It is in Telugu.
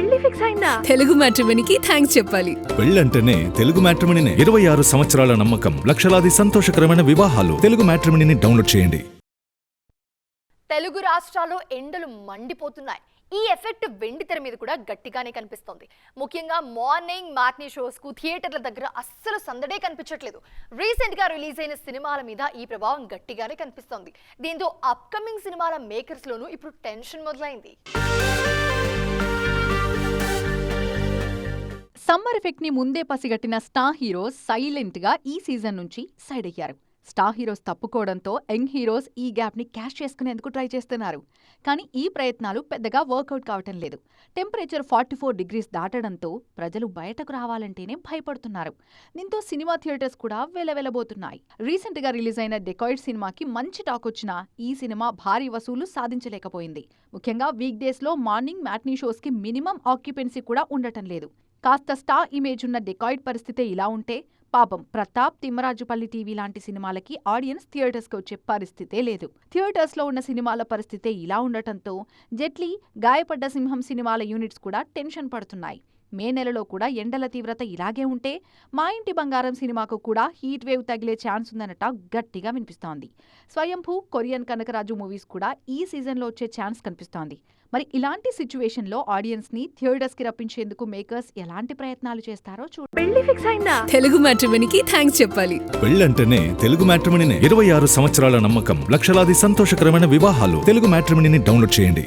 పెళ్లి ఫిక్స్ అయిందా? తెలుగు మ్యాట్రిమోనీకి థ్యాంక్స్ చెప్పాలి. పెళ్ళంటేనే తెలుగు మ్యాట్రిమోనీనే. 26 సంవత్సరాల నమ్మకం, లక్షలాది సంతోషకరమైన వివాహాలు. తెలుగు మ్యాట్రిమోనీని డౌన్లోడ్ చేయండి. తెలుగు రాష్ట్రాల్లో ఎండలు మండిపోతున్నాయి. ఈ ఎఫెక్ట్ వెండితెర మీద కూడా గట్టిగానే కనిపిస్తోంది. ముఖ్యంగా మార్నింగ్ మ్యాట్నీ షోస్ కు థియేటర్ల దగ్గర అస్సలు సందడే కనిపించట్లేదు. రీసెంట్ గా రిలీజ్ అయిన సినిమాల మీద ఈ ప్రభావం గట్టిగానే కనిపిస్తోంది. దీంతో అప్కమింగ్ సినిమాల మేకర్స్ లోనూ ఇప్పుడు టెన్షన్ మొదలైంది. సమ్మర్ ఎఫెక్ట్ ని ముందే పసిగట్టిన స్టార్ హీరోస్ సైలెంట్ గా ఈ సీజన్ నుంచి సైడ్ అయ్యారు. స్టార్ హీరోస్ తప్పుకోవడంతో యంగ్ హీరోస్ ఈ గ్యాప్ ని క్యాష్ చేసుకునేందుకు ట్రై చేస్తున్నారు. కానీ ఈ ప్రయత్నాలు పెద్దగా వర్కౌట్ కావటం లేదు. టెంపరేచర్ 44 degrees దాటడంతో ప్రజలు బయటకు రావాలంటేనే భయపడుతున్నారు. దీంతో సినిమా థియేటర్స్ కూడా వెలవెలబోతున్నాయి. రీసెంట్ గా రిలీజ్ అయిన డెకాయిడ్ సినిమాకి మంచి టాక్ వచ్చినా ఈ సినిమా భారీ వసూలు సాధించలేకపోయింది. ముఖ్యంగా వీక్ డేస్ లో మార్నింగ్ మ్యాట్నీ షోస్ కి మినిమం ఆక్యుపెన్సీ కూడా ఉండటం లేదు. కాస్త స్టార్ ఇమేజ్ ఉన్న డెకాయిడ్ పరిస్థితే ఇలా ఉంటే పాపం ప్రతాప్, తిమ్మరాజుపల్లి టీవీ లాంటి సినిమాలకి ఆడియన్స్ థియేటర్స్కి వచ్చే పరిస్థితే లేదు. థియేటర్స్లో ఉన్న సినిమాల పరిస్థితే ఇలా ఉండటంతో జెట్లీ, గాయపడ్డ సింహం సినిమాల యూనిట్స్ కూడా టెన్షన్ పడుతున్నాయి. మే నెలలో కూడా ఎండల తీవ్రత ఇలాగే ఉంటే మా ఇంటి బంగారం సినిమాకు కూడా హీట్ వేవ్ తగిలే ఛాన్స్ ఉందనట గట్టిగా వినిపిస్తోంది. స్వయంభూ, కొరియన్ కనకరాజు మూవీస్ కూడా ఈ సీజన్లో వచ్చే ఛాన్స్ కనిపిస్తోంది. మరి ఇలాంటి సిచ్యువేషన్లో ఆడియన్స్ ని థియేటర్స్ కి రప్పించేందుకు మేకర్స్ ఎలాంటి ప్రయత్నాలు చేస్తారో చూడండి. పెళ్లి ఫిక్స్ అయిందా? తెలుగు మ్యాట్రిమోనీకి థ్యాంక్స్ చెప్పాలి. పెళ్ళంటేనే తెలుగు మ్యాట్రిమోనీనే. 26 సంవత్సరాల నమ్మకం, లక్షలాది సంతోషకరమైన వివాహాలు. తెలుగు మ్యాట్రిమోనీని డౌన్లోడ్ చేయండి.